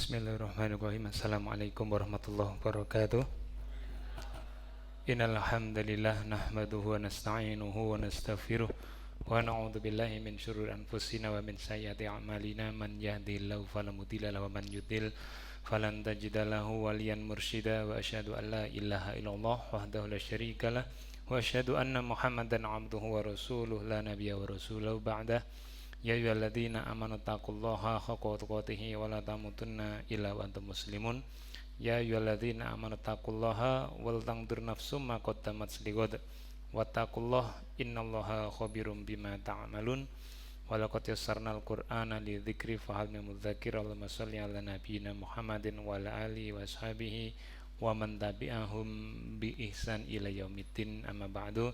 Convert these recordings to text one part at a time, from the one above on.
Bismillahirrahmanirrahim. Assalamualaikum warahmatullahi wabarakatuh. Innal hamdalillah nahmaduhu wa nasta'inuhu wa nastaghfiruh wa na'udzu billahi min syururi anfusina wa min sayyiati a'malina man yahdihillahu fala mudilla lahu wa man yudlil falan tajida lahu waliyan mursyida wa asyhadu an la ilaha illallah wahdahu la syarikalah wa asyhadu anna Muhammadan 'abduhu wa rasuluhu la nabiyya wa rasuluhu ba'dah. Ya ayyuhalladzina amanu taqullaha haqqa tuqatih wa la tamutunna illa wa antum muslimun. Ya ayyuhalladzina amanu taqullaha wal tanzur nafsum ma qaddamat lighad wattaqullaha innallaha khabirum bima ta'malun. Wa laqad yassarnal qur'ana lidzikri fahal min mudzakir. Allahumma shalli ala nabiyyina Muhammadin wa ala alihi washabihi wa man tabi'ahum bi ihsan ila yaumiddin. Amma ba'du.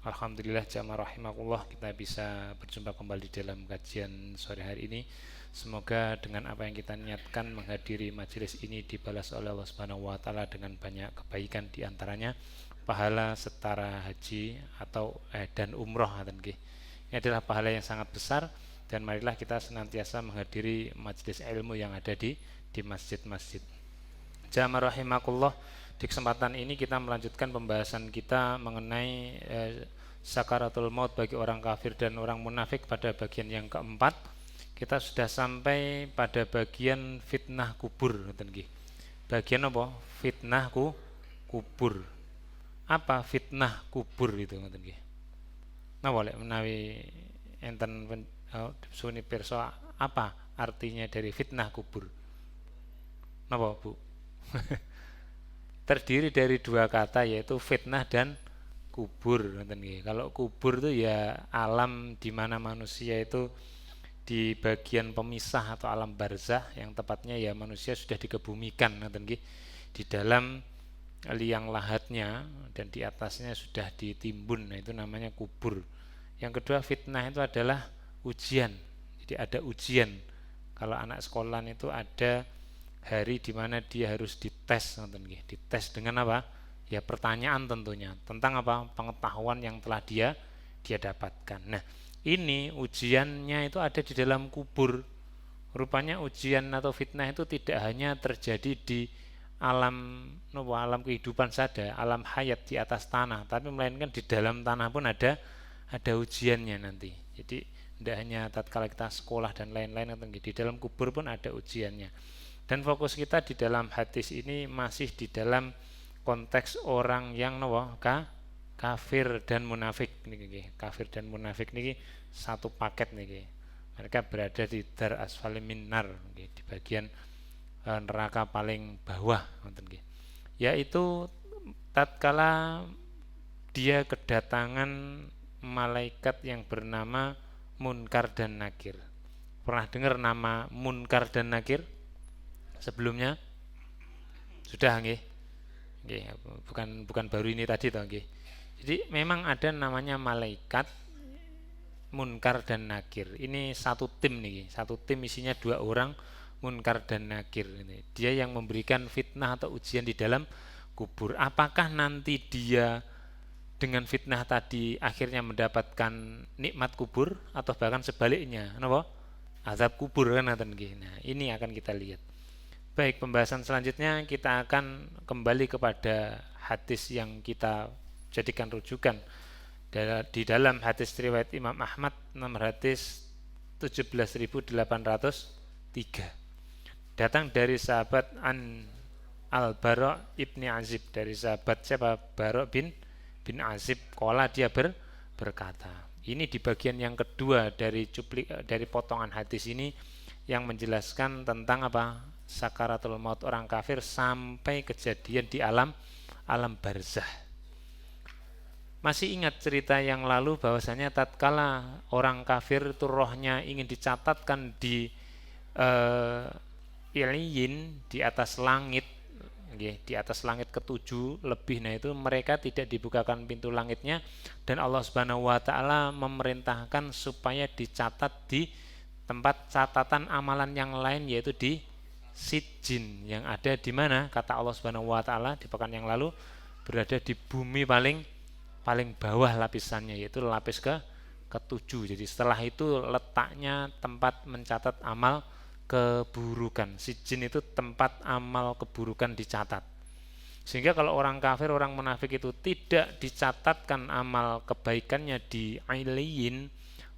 Alhamdulillah jamaah rahimakumullah, kita bisa berjumpa kembali dalam kajian sore hari ini. Semoga dengan apa yang kita niatkan menghadiri majelis ini dibalas oleh Allah Subhanahu wa taala dengan banyak kebaikan, di antaranya pahala setara haji atau dan umroh. Ini adalah pahala yang sangat besar, dan marilah kita senantiasa menghadiri majelis ilmu yang ada di masjid-masjid. Jamaah rahimakumullah, di kesempatan ini kita melanjutkan pembahasan kita mengenai sakaratul maut bagi orang kafir dan orang munafik pada bagian yang keempat. Kita sudah sampai pada bagian fitnah kubur. Bagian apa? Fitnah kubur. Apa fitnah kubur itu? Nah, boleh menawi enten suni pirsa apa artinya dari fitnah kubur? Napa, Bu? Terdiri dari dua kata, yaitu fitnah dan kubur. Kalau kubur itu ya alam di mana manusia itu di bagian pemisah atau alam barzah, yang tepatnya ya manusia sudah dikebumikan di dalam liang lahatnya dan di atasnya sudah ditimbun. Nah, itu namanya kubur. Yang kedua, fitnah itu adalah ujian. Jadi ada ujian. Kalau anak sekolah itu ada hari di mana dia harus dites, dites dengan apa? Ya pertanyaan tentunya tentang apa? Pengetahuan yang telah dia dapatkan. Nah, ini ujiannya itu ada di dalam kubur. Rupanya ujian atau fitnah itu tidak hanya terjadi di alam kehidupan saja, alam hayat di atas tanah, tapi melainkan di dalam tanah pun ada ujiannya nanti. Jadi tidak hanya tatkala kita sekolah dan lain-lain, di dalam kubur pun ada ujiannya. Dan fokus kita di dalam hadis ini masih di dalam konteks orang yang kafir dan munafik. Kafir dan munafik ini satu paket nih. Mereka berada di dar asfali minnar, di bagian neraka paling bawah, yaitu tatkala dia kedatangan malaikat yang bernama Munkar dan Nakir. Pernah dengar nama Munkar dan Nakir sebelumnya? Sudah nggih? Nggih, bukan baru ini tadi toh nggih. Jadi memang ada namanya malaikat Munkar dan Nakir. Ini satu tim nih, satu tim isinya dua orang, Munkar dan Nakir ini. Dia yang memberikan fitnah atau ujian di dalam kubur. Apakah nanti dia dengan fitnah tadi akhirnya mendapatkan nikmat kubur atau bahkan sebaliknya, napa? Azab kubur kan nggih. Nah, ini akan kita lihat. Baik, pembahasan selanjutnya kita akan kembali kepada hadis yang kita jadikan rujukan. Di dalam hadis riwayat Imam Ahmad nomor hadis 17.803, datang dari sahabat Al-Bara' ibni Azib, dari sahabat siapa? Bara' bin Azib. Qala, dia berkata. Ini di bagian yang kedua dari potongan hadis ini yang menjelaskan tentang apa? Sakaratul maut orang kafir sampai kejadian di alam barzah. Masih ingat cerita yang lalu bahwasanya tatkala orang kafir itu rohnya ingin dicatatkan di iliyin, di atas langit, di atas langit ketujuh lebih. Nah, itu mereka tidak dibukakan pintu langitnya, dan Allah Subhanahu wa taala memerintahkan supaya dicatat di tempat catatan amalan yang lain, yaitu di Sijin, yang ada di mana? Kata Allah Subhanahu wa taala di pekan yang lalu, berada di bumi paling bawah lapisannya, yaitu lapis ketujuh. Jadi setelah itu letaknya tempat mencatat amal keburukan. Sijin itu tempat amal keburukan dicatat. Sehingga kalau orang kafir, orang munafik itu tidak dicatatkan amal kebaikannya di ailiyin,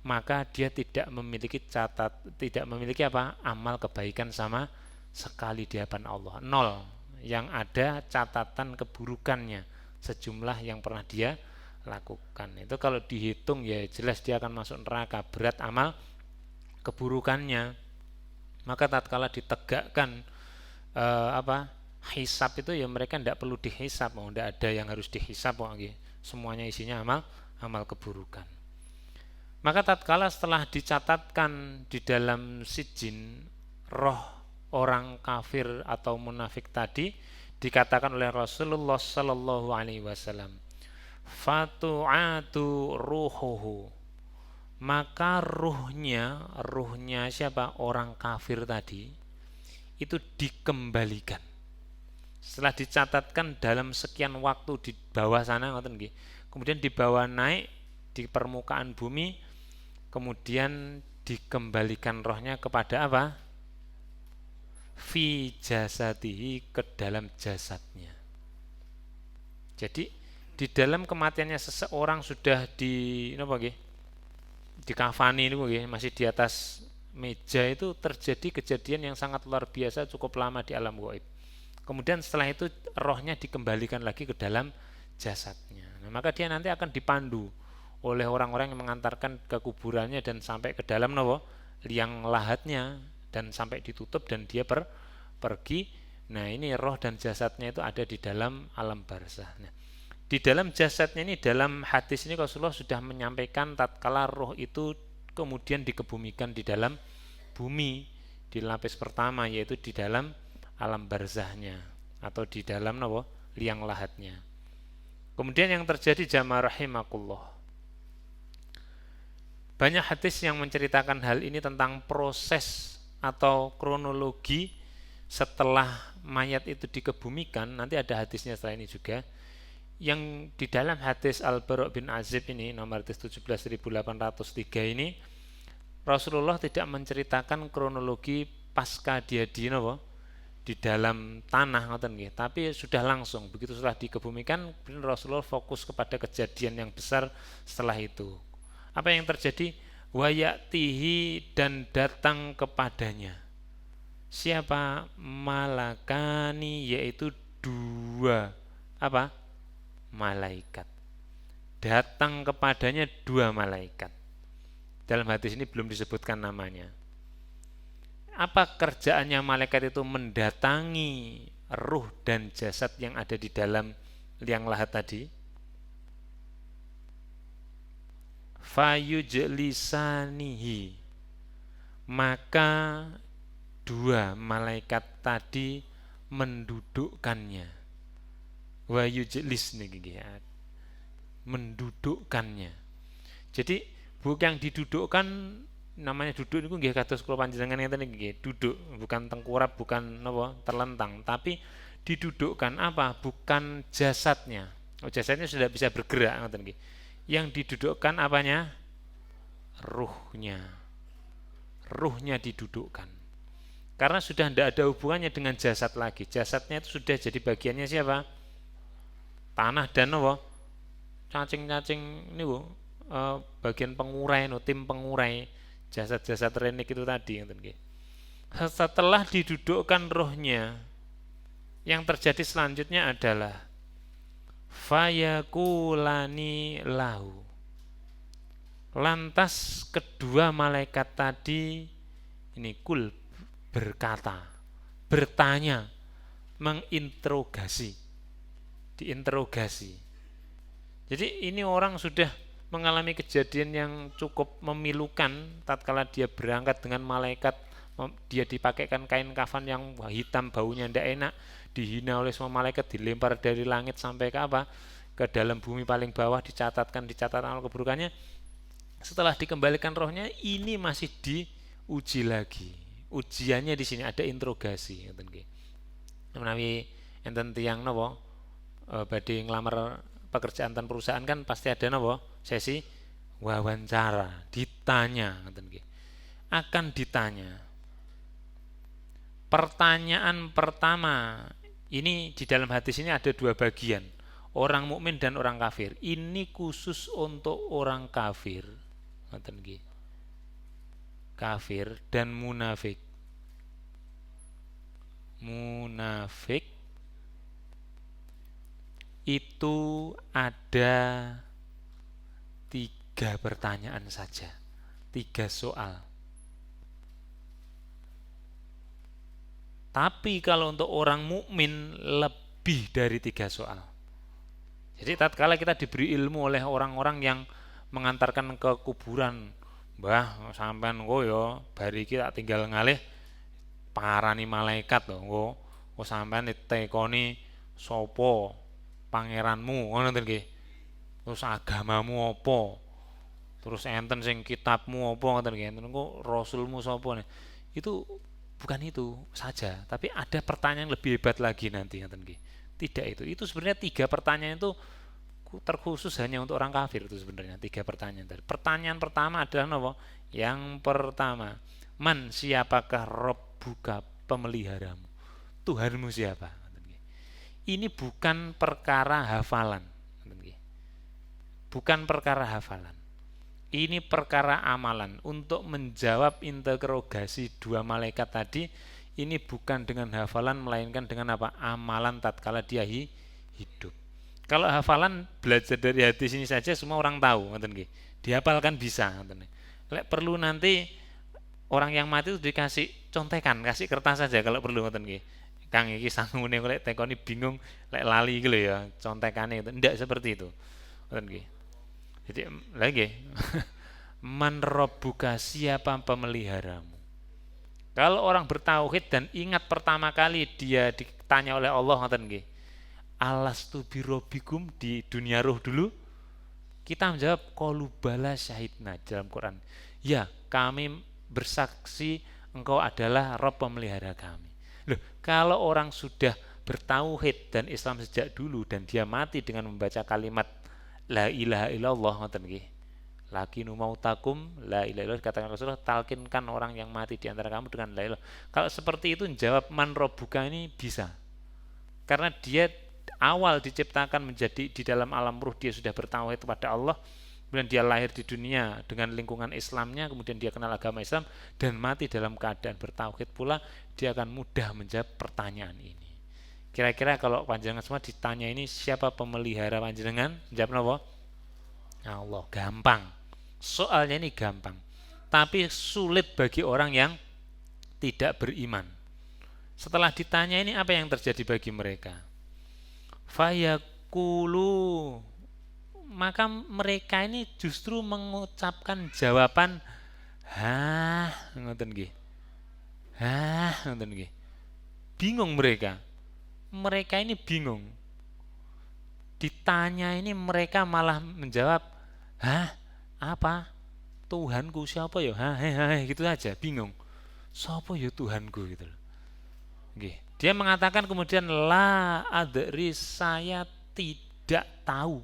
maka dia tidak memiliki tidak memiliki apa? Amal kebaikan sama sekali di hadapan Allah. Nol. Yang ada catatan keburukannya sejumlah yang pernah dia lakukan. Itu kalau dihitung ya jelas dia akan masuk neraka, berat amal keburukannya. Maka tatkala ditegakkan hisab itu ya mereka tidak perlu dihisab, mau tidak ada yang harus dihisab, semuanya isinya amal keburukan. Maka tatkala setelah dicatatkan di dalam sijin roh orang kafir atau munafik tadi, dikatakan oleh Rasulullah Sallallahu Alaihi Wasallam, fatu'atu ruhuhu, maka ruhnya siapa? Orang kafir tadi itu dikembalikan. Setelah dicatatkan dalam sekian waktu di bawah sana, kemudian dibawa naik di permukaan bumi, kemudian dikembalikan rohnya kepada apa? Fi jasadihi, ke dalam jasadnya. Jadi di dalam kematiannya seseorang sudah dikafani masih di atas meja, itu terjadi kejadian yang sangat luar biasa, cukup lama di alam gaib. Kemudian setelah itu rohnya dikembalikan lagi ke dalam jasadnya. Nah, maka dia nanti akan dipandu oleh orang-orang yang mengantarkan ke kuburannya dan sampai ke dalam liang lahatnya, dan sampai ditutup dan dia pergi. Nah, ini roh dan jasadnya itu ada di dalam alam barzah. Nah, di dalam jasadnya ini, dalam hadis ini Rasulullah sudah menyampaikan tatkala roh itu kemudian dikebumikan di dalam bumi, di lapis pertama, yaitu di dalam alam barzahnya atau di dalam liang lahatnya. Kemudian yang terjadi jamaah rahimakumullah, banyak hadis yang menceritakan hal ini tentang proses atau kronologi setelah mayat itu dikebumikan. Nanti ada hadisnya setelah ini juga. Yang di dalam hadis Al-Bara' bin Azib ini, nomor hadis 17.803 ini, Rasulullah tidak menceritakan kronologi pasca dia di dalam tanah, tapi sudah langsung begitu setelah dikebumikan, Rasulullah fokus kepada kejadian yang besar setelah itu. Apa yang terjadi? Wayatihi, dan datang kepadanya siapa? Malakani, yaitu dua malaikat. Datang kepadanya dua malaikat. Dalam hadis ini belum disebutkan namanya. Apa kerjaannya malaikat itu? Mendatangi ruh dan jasad yang ada di dalam liang lahat tadi. Fayujlisanihi, maka dua malaikat tadi mendudukkannya. Wa yujlis mendudukkannya. Jadi bukan didudukkan, namanya duduk niku nggih kados kula panjenengan ngeten nggih, duduk, bukan tengkurap, bukan terlentang, tapi didudukkan apa? Bukan jasadnya. Jasadnya sudah bisa bergerak ngoten nggih. Yang didudukkan apanya? Ruhnya. Ruhnya didudukkan. Karena sudah tidak ada hubungannya dengan jasad lagi. Jasadnya itu sudah jadi bagiannya siapa? Tanah dan cacing-cacing ini bagian pengurai, tim pengurai jasad-jasad renik itu tadi. Setelah didudukkan rohnya, yang terjadi selanjutnya adalah fayakulani lahu, lantas kedua malaikat tadi ini berkata, bertanya, menginterogasi, diinterogasi. Jadi ini orang sudah mengalami kejadian yang cukup memilukan tatkala dia berangkat dengan malaikat, dia dipakaikan kain kafan yang hitam, baunya tidak enak, dihina oleh semua malaikat, dilempar dari langit sampai ke dalam bumi paling bawah, dicatatkan amal keburukannya. Setelah dikembalikan rohnya, ini masih diuji lagi. Ujiannya di sini ada interogasi. Menawi enten tiyang badhe nglamar pekerjaan dan perusahaan kan pasti ada sesi wawancara, ditanya, akan ditanya Pertanyaan pertama, ini di dalam hadis ini ada dua bagian, orang mukmin dan orang kafir. Ini khusus untuk orang kafir, kafir dan munafik. Munafik itu ada 3 pertanyaan saja, 3 soal. Tapi kalau untuk orang mukmin lebih dari 3 soal. Jadi tatkala kita diberi ilmu oleh orang-orang yang mengantarkan ke kuburan, Mbah sampean engko ya bari iki tak tinggal ngalih parani malaikat lho engko sampean ditekoni sapa pangeranmu ngono nggih. Terus agamamu apa? Terus enten sing kitabmu apa ngoten nggih. Enten engko rasulmu sapa. Itu bukan itu saja, tapi ada pertanyaan lebih hebat lagi nanti ngoten nggih. Tidak itu. Itu sebenarnya 3 pertanyaan itu terkhusus hanya untuk orang kafir itu sebenarnya 3 pertanyaan tadi. Pertanyaan pertama adalah apa? Yang pertama, man siapakah Rabbuka pemeliharamu? Tuhanmu siapa? Ini bukan perkara hafalan. Bukan perkara hafalan. Ini perkara amalan. Untuk menjawab interogasi 2 malaikat tadi, ini bukan dengan hafalan melainkan dengan apa? Amalan tatkala dia hidup. Kalau hafalan belajar dari hadis ini saja semua orang tahu, ngoten nggih. Dihafalkan bisa, ngoten. Lek perlu nanti orang yang mati itu dikasih contekan, kasih kertas saja kalau perlu, ngoten nggih. Kang iki sangune lek tekoni bingung, lek lali iki lho ya, contekane itu. Ndak seperti itu. Ngoten nggih. Jadi lagi man rabbuka siapa pemeliharamu? Kalau orang bertauhid dan ingat pertama kali dia ditanya oleh Allah, ngoten nggih. Alastu birabbikum di dunia ruh dulu, kita menjawab qalu bala syahidna dalam Quran. Ya, kami bersaksi engkau adalah Rabb pemelihara kami. Loh, kalau orang sudah bertauhid dan Islam sejak dulu dan dia mati dengan membaca kalimat la ilaha illallah, ngoten nggih. Lakinu mautakum la ilaha illallah, katakan Rasulullah, talkinkan orang yang mati di antara kamu dengan la ilaha. Kalau seperti itu jawab man rabbuka ini bisa. Karena dia awal diciptakan menjadi di dalam alam ruh dia sudah bertauhid kepada Allah, kemudian dia lahir di dunia dengan lingkungan Islamnya, kemudian dia kenal agama Islam dan mati dalam keadaan bertauhid pula, dia akan mudah menjawab pertanyaan ini. Kira-kira kalau panjenengan semua ditanya ini siapa pemelihara panjenengan, jawab apa? Allah. Gampang. Soalnya ini gampang. Tapi sulit bagi orang yang tidak beriman. Setelah ditanya ini apa yang terjadi bagi mereka? Fayaqulu, maka mereka ini justru mengucapkan jawaban hah, ngoten nggih. Hah, ngoten nggih. Bingung mereka. Mereka ini bingung. Ditanya ini mereka malah menjawab, hah, apa? Tuhanku siapa ya? Hah, gitu aja, bingung. Siapa ya Tuhanku gitu loh. Nggih. Dia mengatakan kemudian la adri, saya tidak tahu.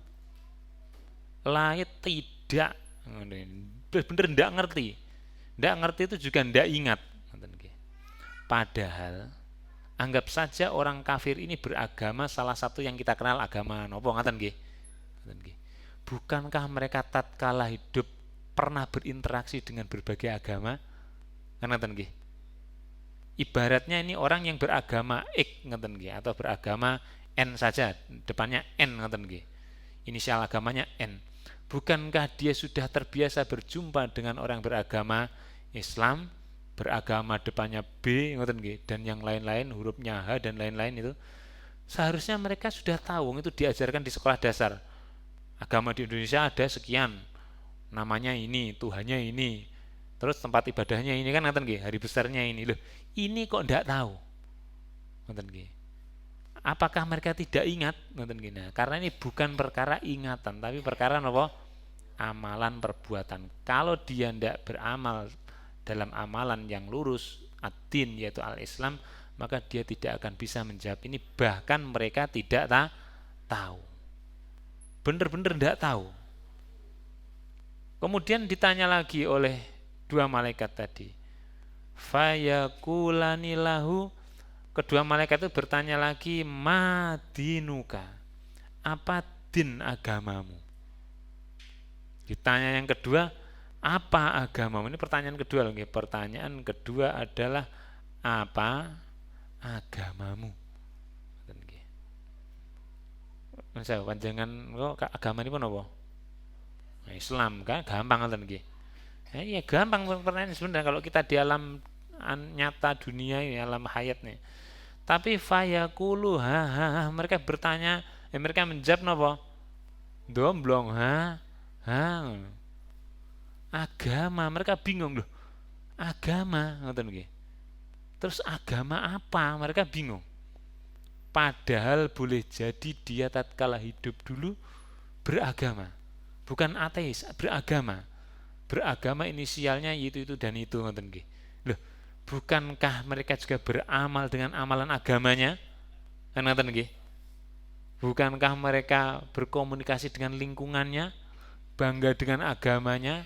La tidak, bener tidak ngerti. Tidak ngerti itu juga tidak ingat. Padahal anggap saja orang kafir ini beragama salah satu yang kita kenal agama nopo, ngaten nggih. Bukankah mereka tatkala hidup pernah berinteraksi dengan berbagai agama? Ngaten nggih. Ibaratnya ini orang yang beragama X, ngoten nggih, atau beragama N saja, depannya N, ngoten nggih. Inisial agamanya N. Bukankah dia sudah terbiasa berjumpa dengan orang beragama Islam, beragama depannya B, ngoten nggih, dan yang lain-lain, hurufnya H dan lain-lain itu? Seharusnya mereka sudah tahu, itu diajarkan di sekolah dasar. Agama di Indonesia ada sekian, namanya ini, Tuhannya ini, terus tempat ibadahnya ini, kan ngoten nggih, hari besarnya ini. Loh, ini kok ndak tahu, ngoten nggih. Apakah mereka tidak ingat, ngoten nggih. Nah, karena ini bukan perkara ingatan, tapi perkara apa? Amalan perbuatan. Kalau dia ndak beramal dalam amalan yang lurus, ad-din, yaitu al-Islam, maka dia tidak akan bisa menjawab ini. Bahkan mereka tidak tahu, benar-benar ndak tahu. Kemudian ditanya lagi oleh 2 malaikat tadi. Fayakulani lahu, kedua malaikat itu bertanya lagi, madinuka, apa din agamamu? Ditanya yang kedua, apa agamamu? Ini pertanyaan kedua loh. Pertanyaan kedua adalah apa agamamu? Saya panjangan kok agama ini pun apa? Islam kan gampang kan nggih. Iya gampang pertanyaan sebenarnya kalau kita di alam nyata dunia ini, alam hayat nih. Tapi fayaqulu ha mereka bertanya, mereka menjawab napa? Domblong ha. Agama, mereka bingung loh. Agama ngoten nggih. Terus agama apa? Mereka bingung. Padahal boleh jadi dia tatkala hidup dulu beragama. Bukan ateis, beragama. Beragama inisialnya itu dan itu ngoten nggih. Loh, bukankah mereka juga beramal dengan amalan agamanya? Kan ngoten nggih. Bukankah mereka berkomunikasi dengan lingkungannya, bangga dengan agamanya?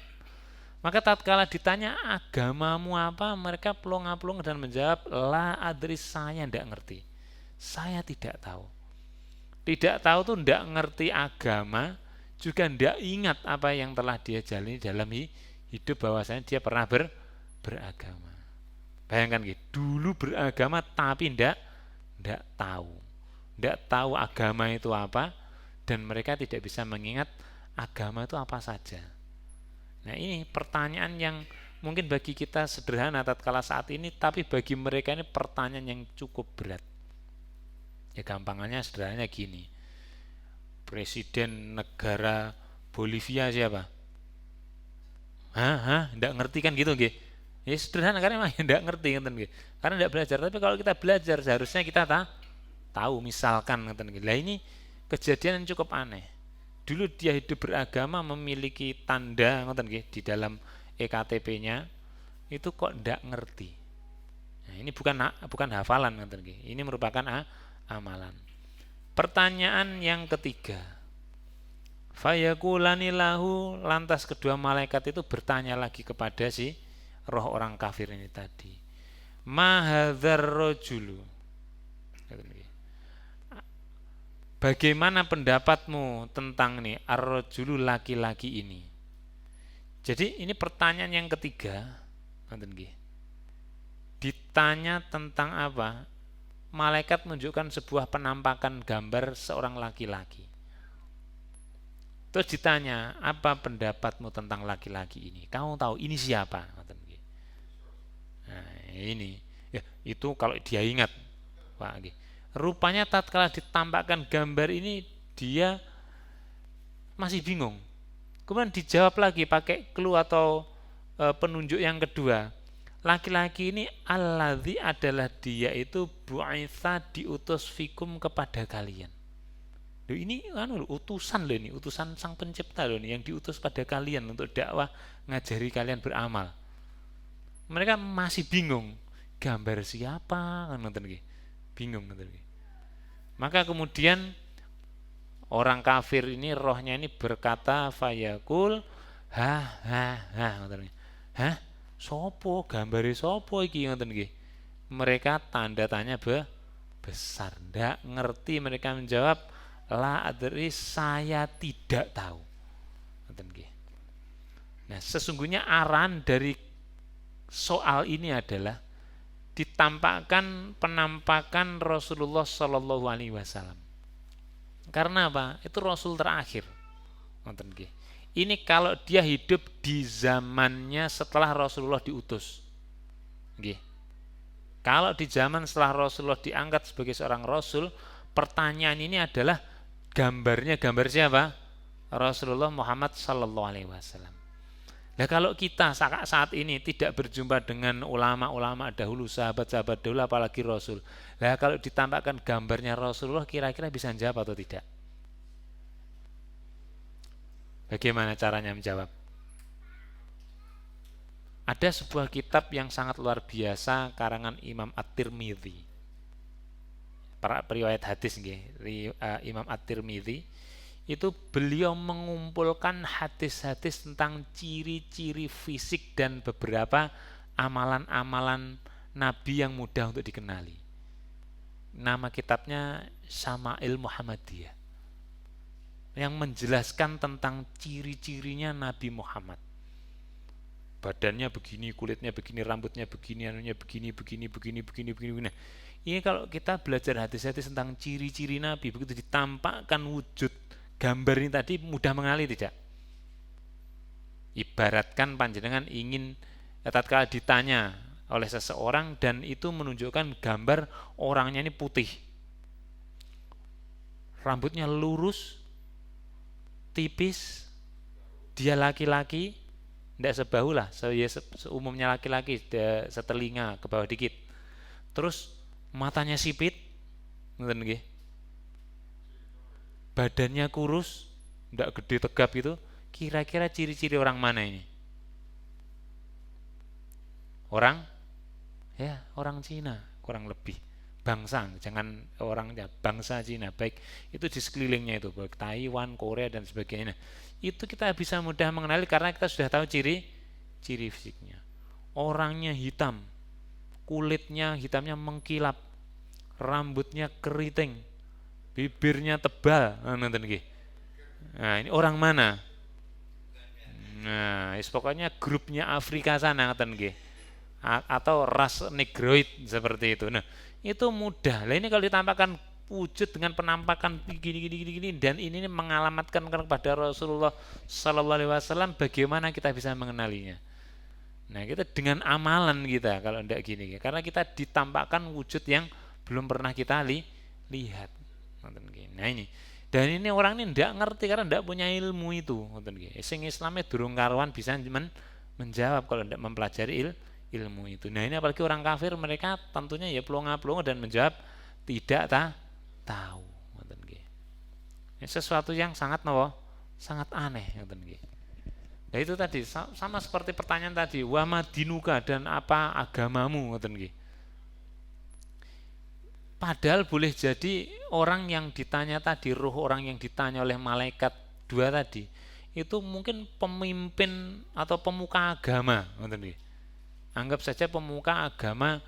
Maka tatkala ditanya agamamu apa, mereka plong-plong dan menjawab, la adri, saya tidak ngerti. Saya tidak tahu. Tidak tahu tuh tidak ngerti agama, juga tidak ingat apa yang telah dia jalani dalam hidup, bahwasanya dia pernah beragama. Bayangkan gitu, dulu beragama tapi tidak tahu. Tidak tahu agama itu apa, dan mereka tidak bisa mengingat agama itu apa saja. Nah ini pertanyaan yang mungkin bagi kita sederhana tatkala saat ini, tapi bagi mereka ini pertanyaan yang cukup berat. Ya gampangannya sederhananya gini, presiden negara Bolivia siapa? Tidak ngerti kan gitu nggih. Ya sederhana karena memang tidak ngerti ngeten nggih. Karena tidak belajar, tapi kalau kita belajar seharusnya kita tahu misalkan ngeten nggih. Lah ini kejadian yang cukup aneh. Dulu dia hidup beragama, memiliki tanda ngeten nggih di dalam EKTP-nya, itu kok tidak ngerti. Nah, ini bukan hafalan ngeten nggih. Ini merupakan amalan. Pertanyaan yang ketiga, fayakulani lahu, lantas kedua malaikat itu bertanya lagi kepada si roh orang kafir ini tadi, mahadzar rojulu, bagaimana pendapatmu tentang nih ar-rojulu, laki-laki ini? Jadi ini pertanyaan yang ketiga, ditanya tentang apa? Malaikat menunjukkan sebuah penampakan gambar seorang laki-laki. Terus ditanya, apa pendapatmu tentang laki-laki ini? Kamu tahu ini siapa? Nah, ini ya, itu kalau dia ingat, Pak. Rupanya tatkala ditampakkan gambar ini dia masih bingung. Kemudian dijawab lagi pakai clue atau penunjuk yang kedua. Laki-laki ini alladzi, adalah dia itu bu'itsa, diutus fikum, kepada kalian. Loh, ini utusan loh, ini utusan sang pencipta loh, ini yang diutus pada kalian untuk dakwah, ngajari kalian beramal. Mereka masih bingung, gambar siapa kan, bingung. Maka kemudian orang kafir ini, rohnya ini berkata, fayakul sopo, gambari sopo iki ngoten nggih. Mereka tanda tanya besar, ndak ngerti. Mereka menjawab, la adri, saya tidak tahu. Ngoten nggih. Nah, sesungguhnya arahan dari soal ini adalah ditampakkan penampakan Rasulullah Shallallahu Alaihi Wasallam. Karena apa? Itu Rasul terakhir. Ngoten nggih. Ini kalau dia hidup di zamannya setelah Rasulullah diutus. Nggih. Kalau di zaman setelah Rasulullah diangkat sebagai seorang Rasul, pertanyaan ini adalah gambarnya gambar siapa? Rasulullah Muhammad Sallallahu Alaihi Wasallam. Nah kalau kita saat ini tidak berjumpa dengan ulama-ulama dahulu, sahabat-sahabat dahulu, apalagi Rasul. Nah kalau ditampakkan gambarnya Rasulullah, kira-kira bisa jawab atau tidak? Bagaimana caranya menjawab? Ada sebuah kitab yang sangat luar biasa karangan Imam At-Tirmidzi. Para periwayat hadis Imam At-Tirmidzi itu beliau mengumpulkan hadis-hadis tentang ciri-ciri fisik dan beberapa amalan-amalan Nabi yang mudah untuk dikenali. nama kitabnya Syama'il Muhammadiyah, yang menjelaskan tentang ciri-cirinya Nabi Muhammad. Badannya begini, kulitnya begini, rambutnya begini, anunya begini. Nah, ini kalau kita belajar hadis-hadis tentang ciri-ciri Nabi, begitu ditampakkan wujud gambar ini tadi, mudah mengenali tidak? Ibaratkan panjenengan ingin tatkala ditanya oleh seseorang dan itu menunjukkan gambar orangnya ini putih, rambutnya lurus, tipis, dia laki-laki, tidak sebahu lah, seumumnya laki-laki, setelinga ke bawah dikit, terus matanya sipit, badannya kurus, tidak gede tegap itu, kira-kira ciri-ciri orang mana ini? Orang Cina kurang lebih, bangsa, jangan orangnya, bangsa Cina, baik itu di sekelilingnya itu, baik Taiwan, Korea dan sebagainya. Nah, itu kita bisa mudah mengenali karena kita sudah tahu ciri fisiknya. Orangnya hitam, kulitnya hitamnya mengkilap, rambutnya keriting, bibirnya tebal. Nah, ini orang mana? Nah, pokoknya grupnya Afrika sana, atau ras negroid seperti itu. Nah, itu mudah. Lah ini kalau ditampakkan wujud dengan penampakan gini dan ini mengalamatkan kepada Rasulullah Sallallahu Alaihi Wasallam, bagaimana kita bisa mengenalinya? Nah, kita dengan amalan kita kalau tidak gini, karena kita ditampakkan wujud yang belum pernah kita lihat. Nah ini, dan ini orang ini tidak ngerti karena tidak punya ilmu itu. Sing Islamnya durung karuan bisa menjawab kalau tidak mempelajari ilmu itu. Nah ini apalagi orang kafir, mereka tentunya ya pelongo-pelongo dan menjawab tidak tahu. Ini sesuatu yang sangat sangat aneh. Nah itu tadi sama seperti pertanyaan tadi, wa madinuka, dan apa agamamu, padahal boleh jadi orang yang ditanya tadi, ruh orang yang ditanya oleh malaikat dua tadi, itu mungkin pemimpin atau pemuka agama, anggap saja pemuka agama,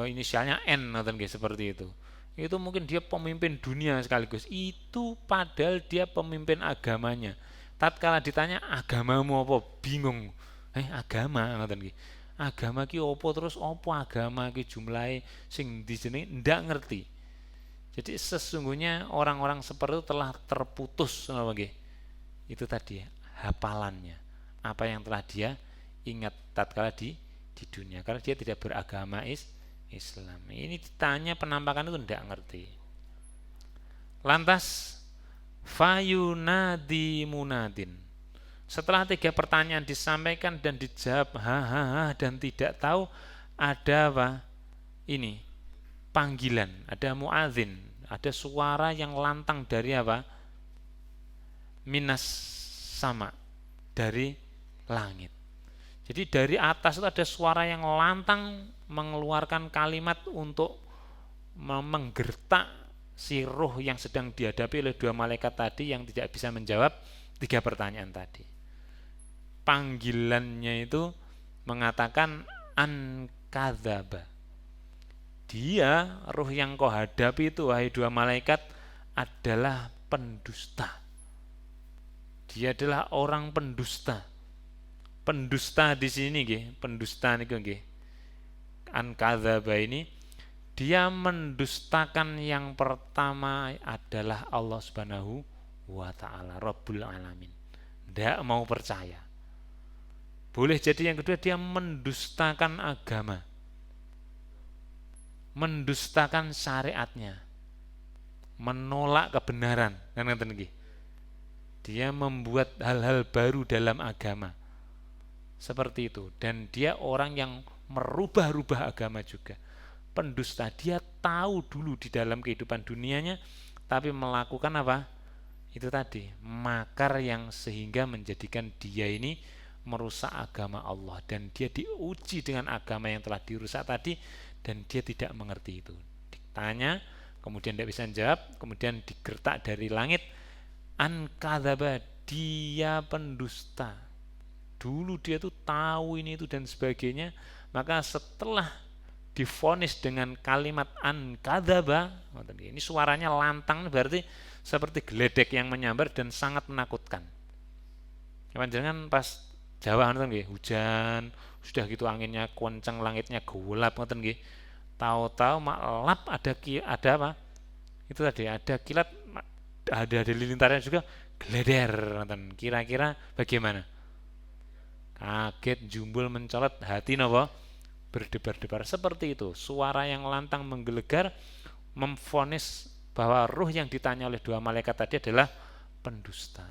inisialnya N, seperti itu. Itu mungkin dia pemimpin dunia sekaligus, itu padahal dia pemimpin agamanya. Tatkala ditanya agamamu apa, bingung. Agama, agama ki opo, terus opo agama ki jumlahe sing dijenengi ndak ngerti. Jadi sesungguhnya orang-orang seperti itu telah terputus itu tadi hafalannya, apa yang telah dia ingat tatkala di dunia, karena dia tidak beragama Islam. Ini ditanya penampakan itu ndak ngerti. Lantas fayunadi munadin, setelah 3 pertanyaan disampaikan dan dijawab dan tidak tahu, ada apa? Ini panggilan, ada muadzin, ada suara yang lantang dari apa? Minas sama, dari langit. Jadi dari atas itu ada suara yang lantang mengeluarkan kalimat untuk menggertak si ruh yang sedang dihadapi oleh 2 malaikat tadi yang tidak bisa menjawab 3 pertanyaan tadi. Panggilannya itu mengatakan an kadzaba. Dia, ruh yang kau hadapi itu, wahai 2 malaikat, adalah pendusta. Dia adalah orang pendusta. Pendusta di sini pendusta niku an kadzaba ini, dia mendustakan yang pertama adalah Allah Subhanahu wa ta'ala, Rabbul Alamin. Tidak mau percaya. Boleh jadi yang kedua, dia mendustakan agama, mendustakan syariatnya, menolak kebenaran. Dia membuat hal-hal baru dalam agama, seperti itu. Dan dia orang yang merubah-rubah agama juga. Pendusta, dia tahu dulu di dalam kehidupan dunianya, tapi melakukan apa? Itu tadi, makar yang sehingga menjadikan dia ini merusak agama Allah, dan dia diuji dengan agama yang telah dirusak tadi, dan dia tidak mengerti itu. Ditanya, kemudian tidak bisa jawab, kemudian digertak dari langit, an kadzaba, dia pendusta. Dulu dia tuh tahu ini itu dan sebagainya, maka setelah divonis dengan kalimat an kadzaba, ini suaranya lantang, berarti seperti geledek yang menyambar dan sangat menakutkan. Jangan pas Jawa ngoten nggih, hujan, sudah gitu anginnya kencang, langitnya gelap ngoten nggih. Tahu-tahu maklap ada apa? Itu tadi ada kilat, ada lilintarnya juga, gleder ngoten. Kira-kira bagaimana? Kaget, jumbul, mencolot, hati napa? Berdebar-debar seperti itu. Suara yang lantang menggelegar memvonis bahwa ruh yang ditanya oleh dua malaikat tadi adalah pendusta.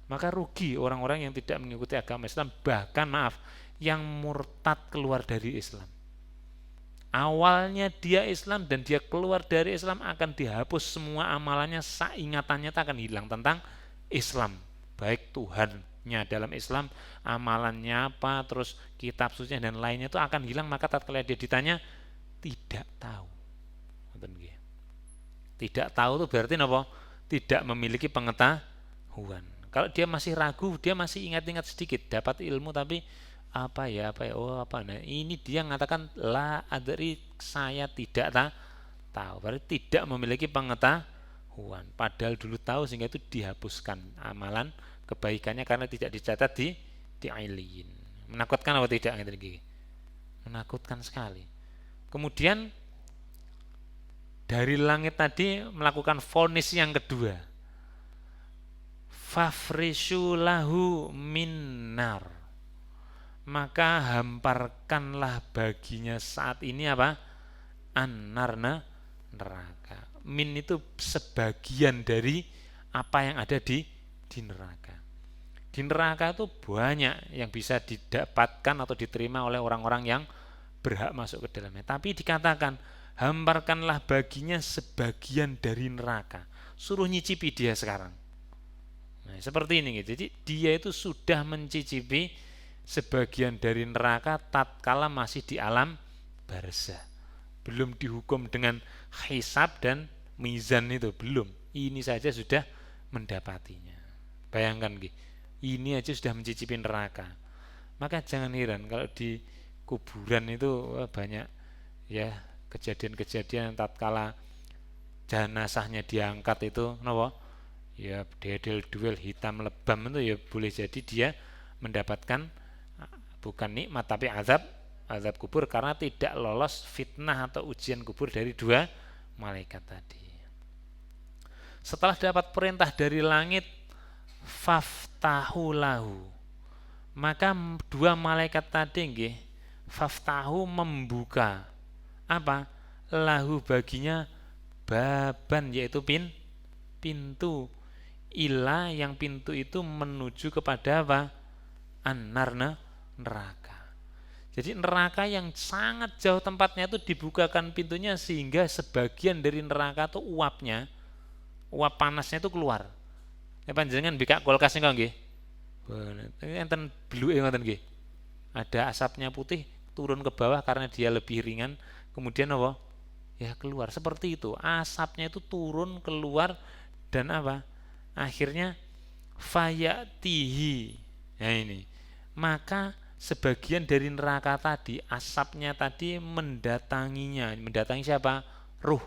Maka rugi orang-orang yang tidak mengikuti agama Islam, bahkan maaf, yang murtad keluar dari Islam. Awalnya dia Islam dan dia keluar dari Islam akan dihapus semua amalannya, seingatannya tak akan hilang tentang Islam. Baik Tuhannya dalam Islam, amalannya apa, terus kitab suci dan lainnya itu akan hilang. Maka tatkala dia ditanya, tidak tahu. Tidak tahu itu berarti apa? Tidak memiliki pengetahuan. Kalau dia masih ragu, dia masih ingat-ingat sedikit, dapat ilmu tapi apa ya, oh apa, nah ini dia mengatakan la adri, saya tidak tahu, berarti tidak memiliki pengetahuan, padahal dulu tahu, sehingga itu dihapuskan amalan kebaikannya karena tidak dicatat di ailin. Menakutkan atau tidak? Menakutkan sekali. Kemudian dari langit tadi melakukan vonis yang kedua, fafrishu lahu minnar, maka hamparkanlah baginya saat ini apa? Annarna, neraka. Min itu sebagian dari apa yang ada di neraka. Di neraka itu banyak yang bisa didapatkan atau diterima oleh orang-orang yang berhak masuk ke dalamnya. Tapi dikatakan hamparkanlah baginya sebagian dari neraka. Suruh nyicipi dia sekarang. Nah, seperti ini gitu. Jadi dia itu sudah mencicipi sebagian dari neraka tatkala masih di alam barzah. Belum dihukum dengan hisab dan mizan, itu belum. Ini saja sudah mendapatinya. Bayangkan gitu. Ini aja sudah mencicipi neraka. Maka jangan heran kalau di kuburan itu banyak ya kejadian-kejadian tatkala jenazahnya diangkat itu napa? Ya dedel duel hitam lebam, itu ya boleh jadi dia mendapatkan bukan nikmat tapi azab kubur karena tidak lolos fitnah atau ujian kubur dari dua malaikat tadi. Setelah dapat perintah dari langit, faftahu lahu, maka dua malaikat tadi nggih, faftahu membuka apa? Lahu baginya baban, yaitu pintu, ila yang pintu itu menuju kepada apa? An-narna, neraka. Jadi neraka yang sangat jauh tempatnya itu dibukakan pintunya sehingga sebagian dari neraka itu uap panasnya itu keluar. Ya panjenengan bika kulkas niku nggih. Enten bluke ngoten nggih. Ada asapnya putih turun ke bawah karena dia lebih ringan, kemudian apa? Ya keluar seperti itu. Asapnya itu turun keluar dan apa? Akhirnya fayatihi. Nah ini. Maka sebagian dari neraka tadi, asapnya tadi mendatanginya. Mendatangi siapa? Ruh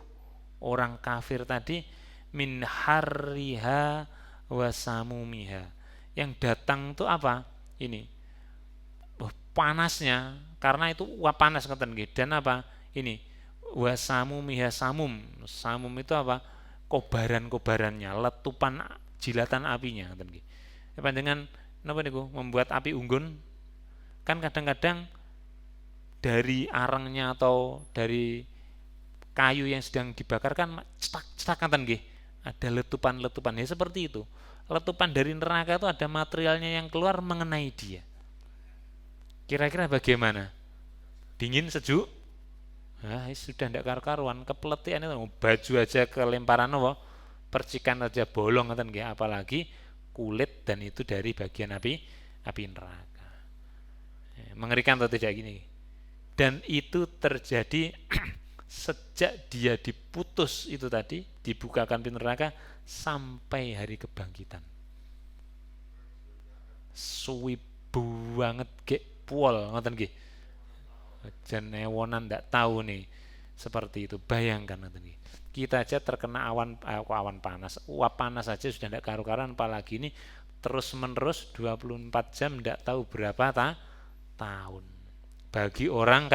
orang kafir tadi, min harriha wasamumiha. Yang datang itu apa? Ini panasnya, karena itu uap panas ngoten nggih. Dan apa? Ini wasamumiha, samum itu apa? Kobaran-kobarannya, letupan jilatan apinya ngoten nggih. Panjenengan napa niku membuat api unggun kan kadang-kadang dari arangnya atau dari kayu yang sedang dibakar kan cetak-cetak ngoten nggih. Ada letupan-letupan ya seperti itu. Letupan dari neraka itu ada materialnya yang keluar mengenai dia. Kira-kira bagaimana? Dingin, sejuk? Nah, sudah tidak karu-karuan, kepletian itu baju aja kelemparan apa? Percikan aja bolong ngoten nggih, apalagi kulit, dan itu dari bagian api neraka. Mengerikan atau tidak gini? Dan itu terjadi sejak dia diputus itu tadi, dibukakan pintu neraka sampai hari kebangkitan. Suwi banget gek puol ngoten nggih. jan ewonan ndak tahu nih seperti itu. Bayangkan nanti kita aja terkena awan panas, uap panas aja sudah ndak karu-karuan, apalagi ini terus menerus 24 jam ndak tahu berapa tahun bagi orang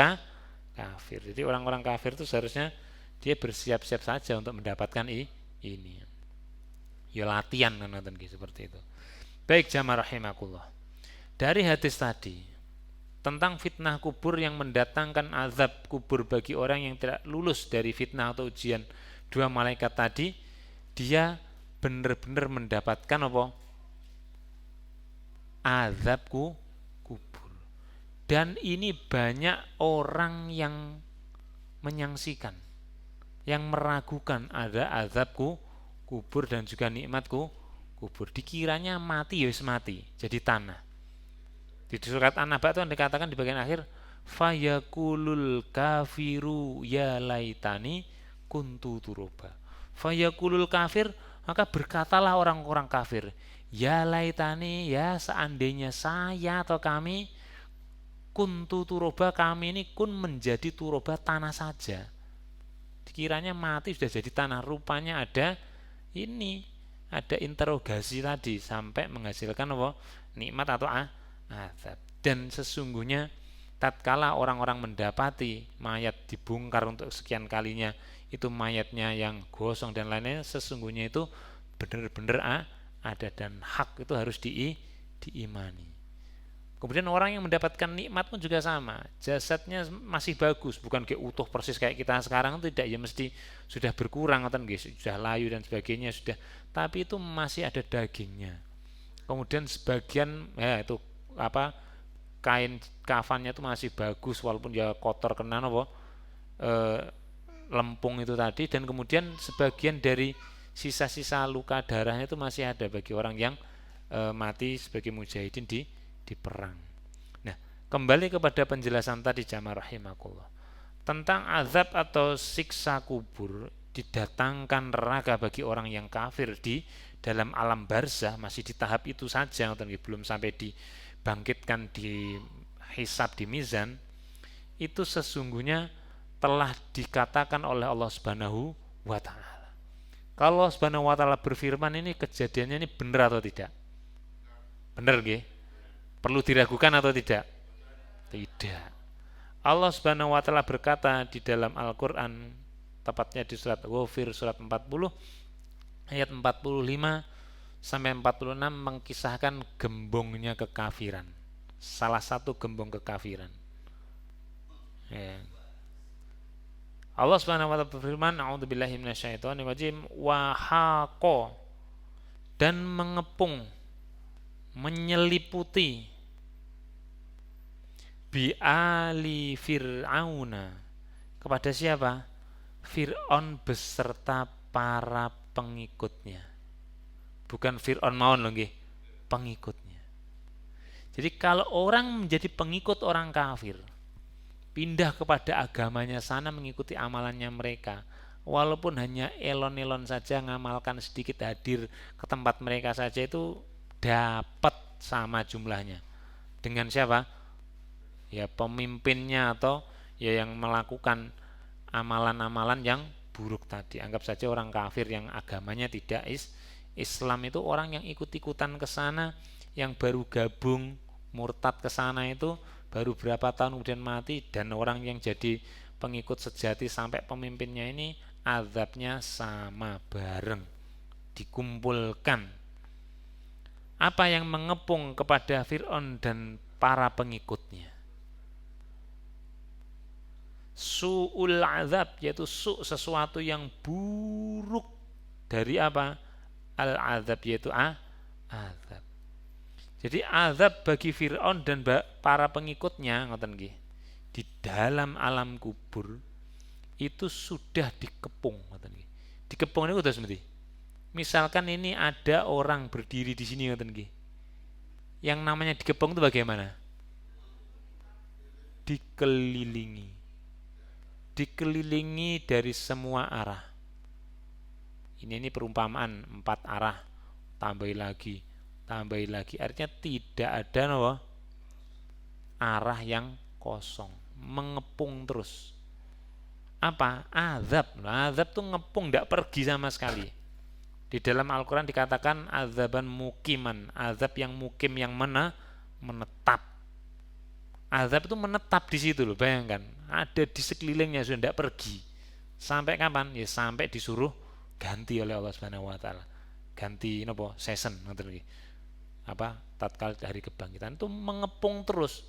kafir. Jadi orang-orang kafir itu seharusnya dia bersiap-siap saja untuk mendapatkan ini. Ya latihan kan nonton seperti itu. Baik jamaah rahimakumullah. Dari hadis tadi tentang fitnah kubur yang mendatangkan azab kubur bagi orang yang tidak lulus dari fitnah atau ujian dua malaikat tadi, dia benar-benar mendapatkan apa? Azab kubur. Dan ini banyak orang yang menyangsikan, yang meragukan ada azab kubur dan juga nikmatku kubur. Dikiranya mati ya mati, jadi tanah. Di surat An-Naba itu dikatakan di bagian akhir, fayakulul kafiru ya laitani kuntu turoba. Fayakulul kafir, maka berkatalah orang-orang kafir, ya laitani, ya seandainya saya atau kami, kuntu turoba, kami ini kun menjadi turoba, tanah saja. Dikiranya mati sudah jadi tanah, rupanya ada ini, ada interogasi tadi sampai menghasilkan apa? Nikmat atau azab. Dan sesungguhnya tatkala orang-orang mendapati mayat dibongkar untuk sekian kalinya, itu mayatnya yang gosong dan lainnya, sesungguhnya itu benar-benar ada dan hak itu harus diimani. Kemudian orang yang mendapatkan nikmat pun juga sama, jasadnya masih bagus, bukan kayak utuh persis kayak kita sekarang, tidak, ya mesti sudah berkurang atau sudah layu dan sebagainya sudah, tapi itu masih ada dagingnya. Kemudian sebagian ya itu apa, kain kafannya itu masih bagus walaupun ya kotor kena apa lempung itu tadi, dan kemudian sebagian dari sisa-sisa luka darahnya itu masih ada bagi orang yang mati sebagai mujahidin di perang. Nah, kembali kepada penjelasan tadi jamaah rahimakumullah tentang azab atau siksa kubur, didatangkan neraka bagi orang yang kafir di dalam alam barzah, masih di tahap itu saja, belum sampai dibangkitkan di hisab di mizan. Itu sesungguhnya telah dikatakan oleh Allah Subhanahu wa taala. Kalau Allah Subhanahu wa taala berfirman, ini kejadiannya ini benar atau tidak? Benar nggih? Perlu diragukan atau tidak? Tidak. Allah Subhanahu wa taala berkata di dalam Al-Qur'an, tepatnya di surat Ghafir surat 40 ayat 45 sampai 46, mengkisahkan gembongnya kekafiran. Salah satu gembong kekafiran. Ya. Allah Subhanahu wa taala berfirman, a'udzubillahi minasyaitonir rajim, wa haqa, dan mengepung, menyeliputi, bi'ali fir'auna, kepada siapa? Fir'aun beserta para pengikutnya. Bukan Fir'aun mawon loh nggih, pengikutnya. Jadi kalau orang menjadi pengikut orang kafir, pindah kepada agamanya sana, mengikuti amalannya mereka, walaupun hanya elon-elon saja, ngamalkan sedikit, hadir ke tempat mereka saja, itu dapat sama jumlahnya dengan siapa? Ya pemimpinnya, atau ya yang melakukan amalan-amalan yang buruk tadi. Anggap saja orang kafir yang agamanya tidak Islam, itu orang yang ikut-ikutan ke sana, yang baru gabung murtad ke sana itu baru berapa tahun kemudian mati, dan orang yang jadi pengikut sejati sampai pemimpinnya ini azabnya sama bareng, dikumpulkan. Apa yang mengepung kepada Fir'aun dan para pengikutnya? Su'ul azab, yaitu sesuatu yang buruk dari apa? Al-azab, yaitu azab. Jadi azab bagi Fir'aun dan para pengikutnya, ngoten nggih, di dalam alam kubur itu sudah dikepung, ngoten nggih. Dikepung niku terus mesti. Misalkan ini ada orang berdiri di sini, ngoten nggih. Yang namanya dikepung itu bagaimana? Dikelilingi dari semua arah. Ini perumpamaan 4 arah, tambahi lagi, artinya tidak ada arah yang kosong. mengepung terus. Apa? Azab. Azab tuh ngepung, tidak pergi sama sekali. Di dalam Al-Quran dikatakan azaban mukiman, azab yang mukim, yang menetap. Azab itu menetap di situ loh, bayangkan. Ada di sekelilingnya, sudah tidak pergi. Sampai kapan? Ya sampai disuruh ganti oleh Allah Subhanahu wa taala. Ganti nopo season ngoten iki. Apa? Tatkala hari kebangkitan itu mengepung terus.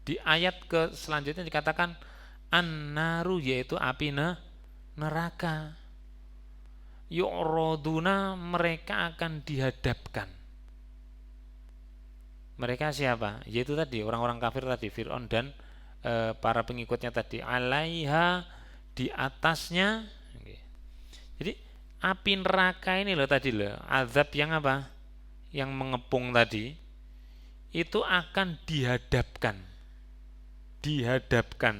Di ayat ke selanjutnya dikatakan an-naru, yaitu api neraka. Yu'raduna, mereka akan dihadapkan. Mereka siapa? Yaitu tadi orang-orang kafir tadi, Fir'aun dan para pengikutnya tadi. Alaiha, di atasnya. Jadi api neraka ini loh tadi loh, azab yang apa? Yang mengepung tadi itu akan dihadapkan. Dihadapkan.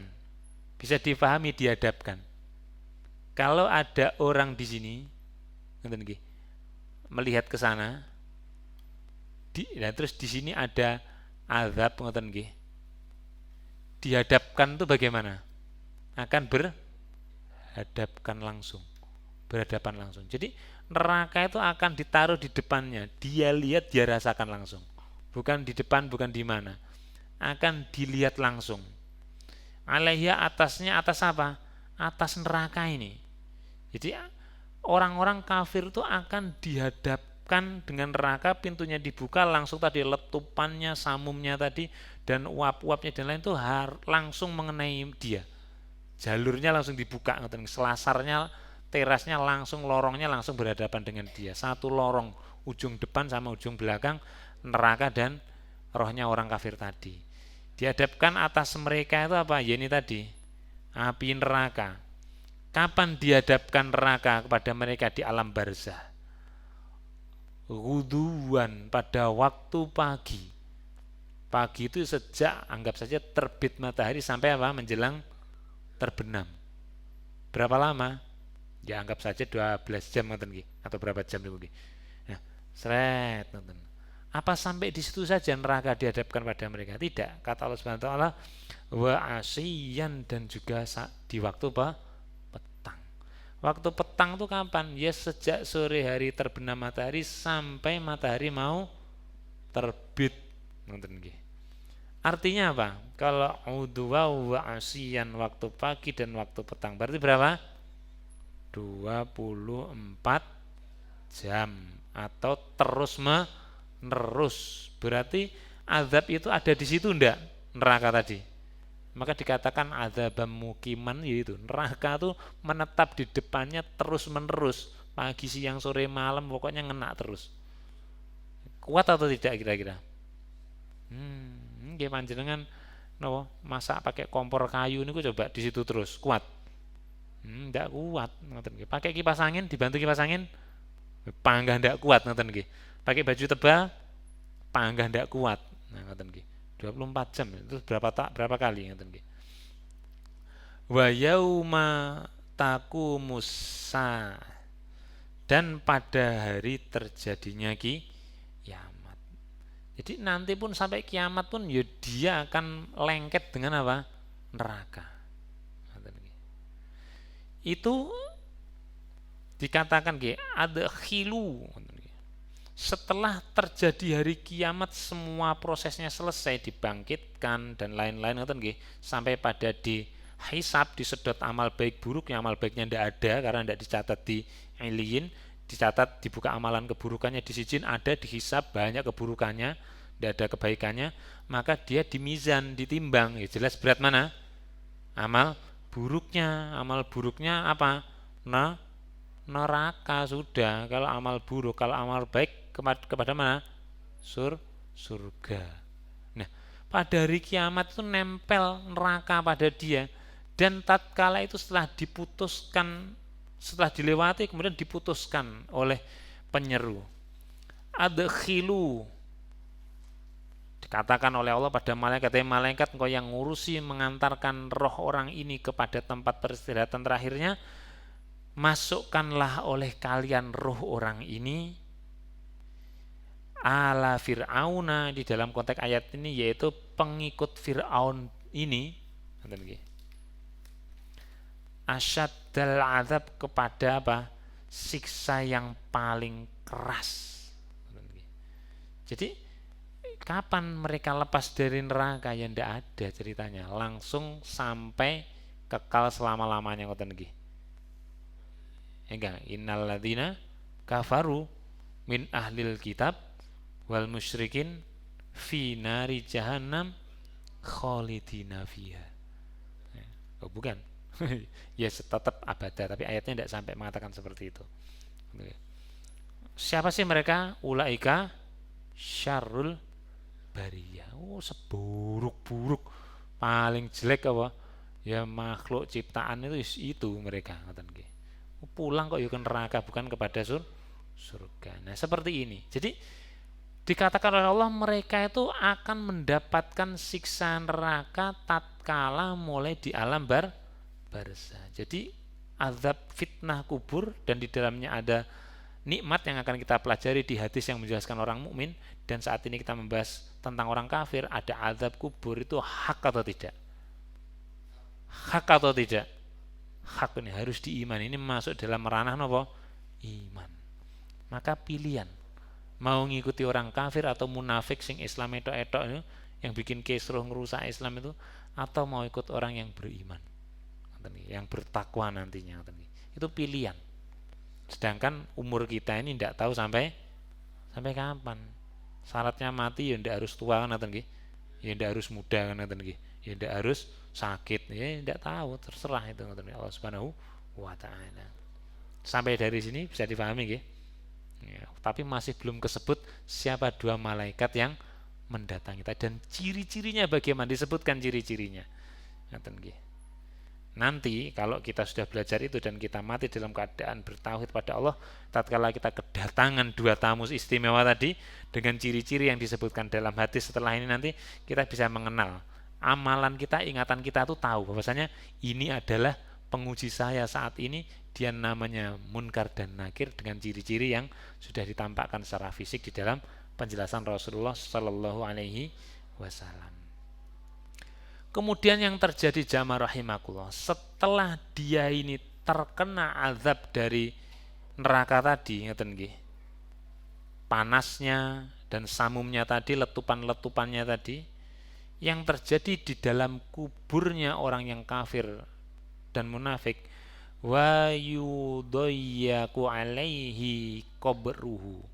Bisa difahami dihadapkan. Kalau ada orang di sini, melihat ke sana, dan terus di sini ada azab, dihadapkan itu bagaimana? Akan berhadapkan langsung, berhadapan langsung. Jadi neraka itu akan ditaruh di depannya, dia lihat, dia rasakan langsung. Bukan di depan, bukan di mana. Akan dilihat langsung. Alaiya, atasnya, atas apa? Atas neraka ini. Jadi orang-orang kafir itu akan dihadapkan dengan neraka, pintunya dibuka langsung tadi, letupannya, samumnya tadi dan uap-uapnya dan lain itu langsung mengenai dia. Jalurnya langsung dibuka, selasarnya, terasnya langsung, lorongnya langsung berhadapan dengan dia. Satu lorong, ujung depan sama ujung belakang neraka dan rohnya orang kafir tadi. Dihadapkan atas mereka itu apa? Ya ini tadi, api neraka. Kapan dihadapkan neraka kepada mereka? Di alam barzah. Ghuduwan, pada waktu pagi. Pagi itu sejak anggap saja terbit matahari sampai apa? Menjelang terbenam. Berapa lama? Ya anggap saja 12 jam atau berapa jam itu. Nah, seret nonton. Apa sampai di situ saja neraka dihadapkan pada mereka? Tidak. Kata Allah Subhanahu wa taala, wa asyiyan, dan juga di waktu petang. Waktu petang itu kapan? Ya sejak sore hari terbenam matahari sampai matahari mau terbit. Artinya apa? Kalau udwa wa asyiyan, waktu pagi dan waktu petang, berarti berapa? 24 jam atau terus menerus. Berarti azab itu ada di situ enggak? Neraka tadi. Maka dikatakan azab mukiman, yaitu neraka itu menetap di depannya terus menerus, pagi siang sore malam, pokoknya ngena terus. Kuat atau tidak kira-kira? Nggih panjenengan no, masak pakai kompor kayu niku coba di situ terus kuat. Ndak kuat ngoten nggih. Pakai kipas angin, dibantu kipas angin panggah ndak kuat ngoten nggih. Pakai baju tebal panggah ndak kuat. Nah ngoten nggih. 24 jam itu berapa kali ngoten nggih. Wa yauma taqumus, dan pada hari terjadinya kiamat. Jadi nanti pun sampai kiamat pun ya dia akan lengket dengan apa? Neraka. Itu dikatakan ada khilu. Setelah terjadi hari kiamat, semua prosesnya selesai, dibangkitkan dan lain-lain sampai pada dihisab, disedot amal baik buruk. Yang amal baiknya tidak ada karena tidak dicatat di iliyin, dicatat, dibuka amalan keburukannya, disijin ada, dihisab banyak keburukannya, tidak ada kebaikannya, maka dia dimizan, ditimbang, ya jelas berat mana? Amal buruknya. Amal buruknya apa? Neraka sudah. Kalau amal buruk, kalau amal baik kepada mana? Surga. Nah, pada hari kiamat itu nempel neraka pada dia, dan tatkala itu setelah diputuskan, setelah dilewati kemudian diputuskan oleh penyeru, adkhilu, dikatakan oleh Allah pada malaikat, malaikat engkau yang ngurusi mengantarkan roh orang ini kepada tempat peristirahatan terakhirnya, masukkanlah oleh kalian roh orang ini ala Fir'auna di dalam konteks ayat ini yaitu pengikut Fir'aun ini asyaddal azab kepada apa? Siksa yang paling keras. Jadi kapan mereka lepas dari neraka? Ya ndak ada ceritanya, langsung sampai kekal selama-lamanya ngoten nggih. Enggak, innal ladzina kafaru min ahlil kitab wal musyrikin fi nari jahannam khalidina fiha. Oh bukan. Ya tetap abada, tapi ayatnya tidak sampai mengatakan seperti itu. Siapa sih mereka? Ulaika syarrul bariyah. Oh, seburuk-buruk, paling jelek apa? Ya makhluk ciptaan itu mereka ngoten nggih. Pulang kok ya ke neraka bukan kepada surga. Nah, seperti ini. Jadi dikatakan oleh Allah mereka itu akan mendapatkan siksa neraka tatkala mulai di alam barzah. Jadi azab fitnah kubur dan di dalamnya ada nikmat yang akan kita pelajari di hadis yang menjelaskan orang mukmin, dan saat ini kita membahas tentang orang kafir. Ada azab kubur itu hak atau tidak? Hak atau tidak? Hak, ini harus diimani. Ini masuk dalam ranah apa? Iman. Maka pilihan mau ngikuti orang kafir atau munafik sing Islam etok-etok itu yang bikin kisruh ngerusak Islam itu, atau mau ikut orang yang beriman, yang bertakwa nantinya. Itu pilihan. Sedangkan umur kita ini tidak tahu sampai kapan. Syaratnya mati ya tidak harus tua kan nggih. Ya tidak harus muda kan nggih. Ya tidak harus sakit. Ya tidak tahu, terserah itu Allah Subhanahu wa taala. Sampai dari sini bisa dipahami nggih. Ya, tapi masih belum kesebut siapa dua malaikat yang mendatangi kita dan ciri-cirinya bagaimana, disebutkan ciri-cirinya. Nanti kalau kita sudah belajar itu dan kita mati dalam keadaan bertauhid pada Allah, tatkala kita kedatangan dua tamu istimewa tadi dengan ciri-ciri yang disebutkan dalam hadis setelah ini, nanti kita bisa mengenal amalan kita, ingatan kita tuh tahu bahwasanya ini adalah penguji saya saat ini, dia namanya Munkar dan Nakir dengan ciri-ciri yang sudah ditampakkan secara fisik di dalam penjelasan Rasulullah Shallallahu Alaihi Wasallam. Kemudian yang terjadi jamaah rahimakumullah, setelah dia ini terkena azab dari neraka tadi, panasnya dan samumnya tadi, letupan-letupannya tadi, yang terjadi di dalam kuburnya orang yang kafir dan munafik, wa yudayyaku alaihi qabruhu,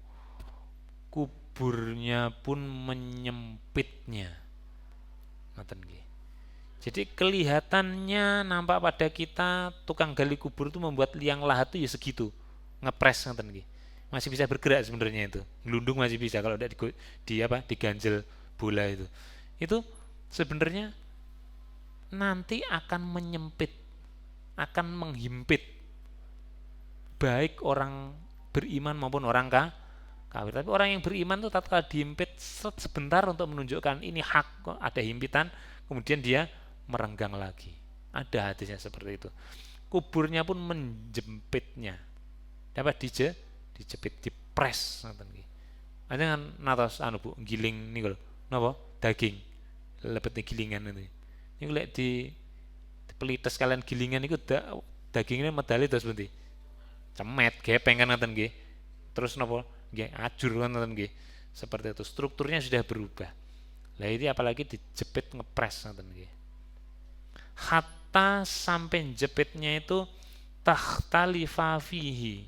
kuburnya pun menyempitnya. Jadi kelihatannya nampak pada kita tukang gali kubur itu membuat liang lahat itu ya segitu, ngepres masih bisa bergerak sebenarnya, itu ngelundung masih bisa kalau udah diganjel bola itu sebenarnya nanti akan menyempit, akan menghimpit baik orang beriman maupun orang kafir. Tapi orang yang beriman itu tatkala dihimpit sebentar untuk menunjukkan ini hak, kok ada himpitan, kemudian dia merenggang lagi. Ada hadisnya seperti itu. Kuburnya pun menjempitnya. Dapat dijepit, dipres. Ada kan natos Bu, giling niku lho. Napa? Daging. Lebet gilingan itu. Niku lek di pelites kalian gilingan itu dagingnya medali terus berarti cemet, gepeng kan ngoten nggih. Terus napa? Nggih ajur kan ngoten nggih. Seperti itu, strukturnya sudah berubah. Lah ini apalagi dijepit ngepres ngoten nggih. Hatta sampai jepitnya itu takhtalifa fihi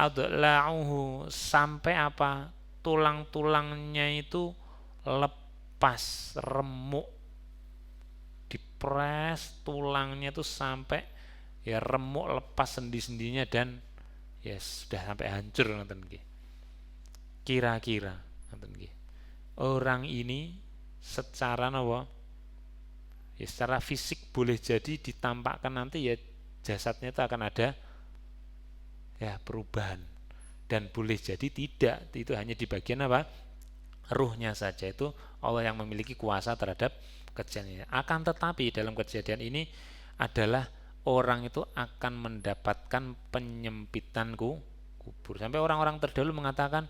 adla'uhu, sampai apa? Tulang-tulangnya itu lepas, remuk, dipres tulangnya itu sampai ya remuk, lepas sendi-sendinya dan ya sudah sampai hancur ngoten nggih. Kira-kira ngoten nggih. Orang ini secara napa? Ya secara fisik boleh jadi ditampakkan nanti ya jasadnya itu akan ada ya perubahan, dan boleh jadi tidak, itu hanya di bagian apa? Ruhnya saja, itu Allah yang memiliki kuasa terhadap kejadian ini. Akan tetapi dalam kejadian ini adalah orang itu akan mendapatkan penyempitan kubur. Sampai orang-orang terdahulu mengatakan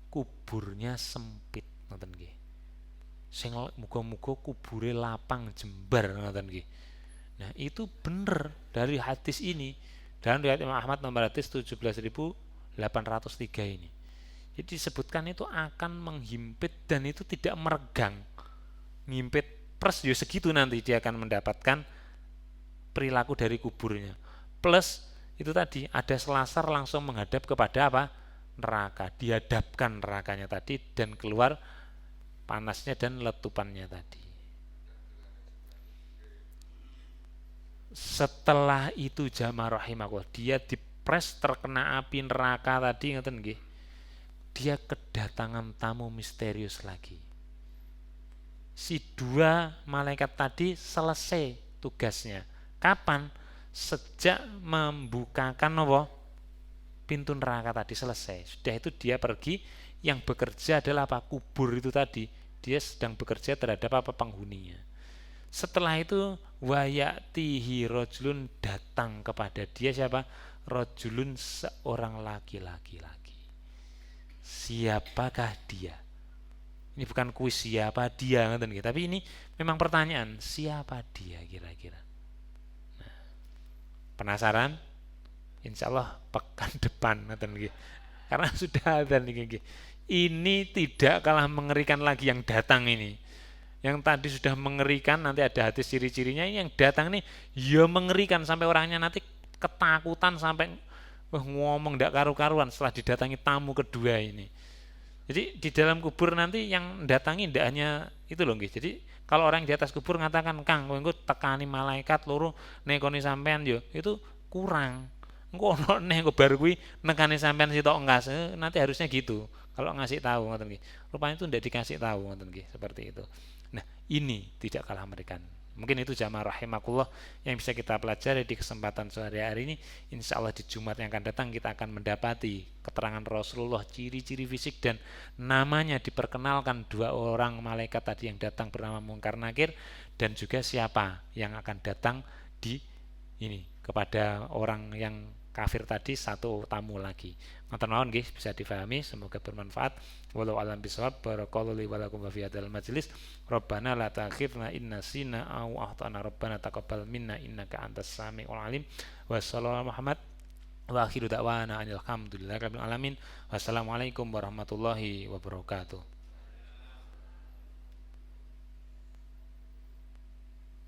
kuburnya sempit ngoten nggih. Sing muga-muga kubure lapang jembar ngoten nggih. Nah, itu benar dari hadis ini. Dan riwayat Imam Ahmad nomor hadis 17.803 ini. Jadi disebutkan itu akan menghimpit dan itu tidak meregang. Ngimpit pers ya segitu nanti dia akan mendapatkan perilaku dari kuburnya. Plus itu tadi ada selasar langsung menghadap kepada apa? Neraka. Dihadapkan nerakanya tadi dan keluar panasnya dan letupannya tadi. Setelah itu jamaah rahimakumullah, dia dipres terkena api neraka tadi ngeten nggih. Dia kedatangan tamu misterius lagi. Si dua malaikat tadi selesai tugasnya. Kapan? Sejak membukakan apa? Pintu neraka tadi selesai. Sudah itu dia pergi, yang bekerja adalah apa? Kubur itu tadi. Dia sedang bekerja terhadap apa? Penghuninya. Setelah itu wayatihi rojulun, datang kepada dia siapa? Rojulun, seorang laki-laki lagi. Siapakah dia? Ini bukan kuis siapa dia, tapi ini memang pertanyaan, siapa dia kira-kira? Nah, penasaran? Insya Allah pekan depan, karena sudah ada nih. Ini tidak kalah mengerikan lagi yang datang ini. Yang tadi sudah mengerikan, nanti ada hadis ciri-cirinya. Yang datang nih ya mengerikan sampai orangnya nanti ketakutan sampai ngomong tidak karu-karuan setelah didatangi tamu kedua ini. Jadi di dalam kubur nanti yang datangi tidak hanya itu loh guys. Jadi kalau orang di atas kubur mengatakan, Kang, kowe tekani malaikat loro nekoni sampean yo, itu kurang. Engko ono neh engko bar kuwi nekani sampean sitok engas, nanti harusnya gitu. Kalau ngasih tahu ngoten nggih. Rupanya itu tidak dikasih tahu ngoten nggih, seperti itu. Nah, ini tidak kalah mengerikan. Mungkin itu jamaah rahimakumullah yang bisa kita pelajari di kesempatan sore hari ini. Insya Allah di Jumat yang akan datang kita akan mendapati keterangan Rasulullah, ciri-ciri fisik dan namanya diperkenalkan dua orang malaikat tadi yang datang bernama Munkar Nakir, dan juga siapa yang akan datang di ini kepada orang yang kafir tadi, satu tamu lagi. Ngoten mawon nggih, bisa difahami, semoga bermanfaat. Wallahu a'lam bishawab. Barakallahu li wa lakum fi hadzal majlis. Rabbana la ta'khidna in nasina aw akhtana. Rabbana taqabbal minna innaka antas samiul alim. Wassallallahu Muhammad wa akhiru da'wana alhamdulillahi rabbil alamin. Wassalamualaikum warahmatullahi wabarakatuh.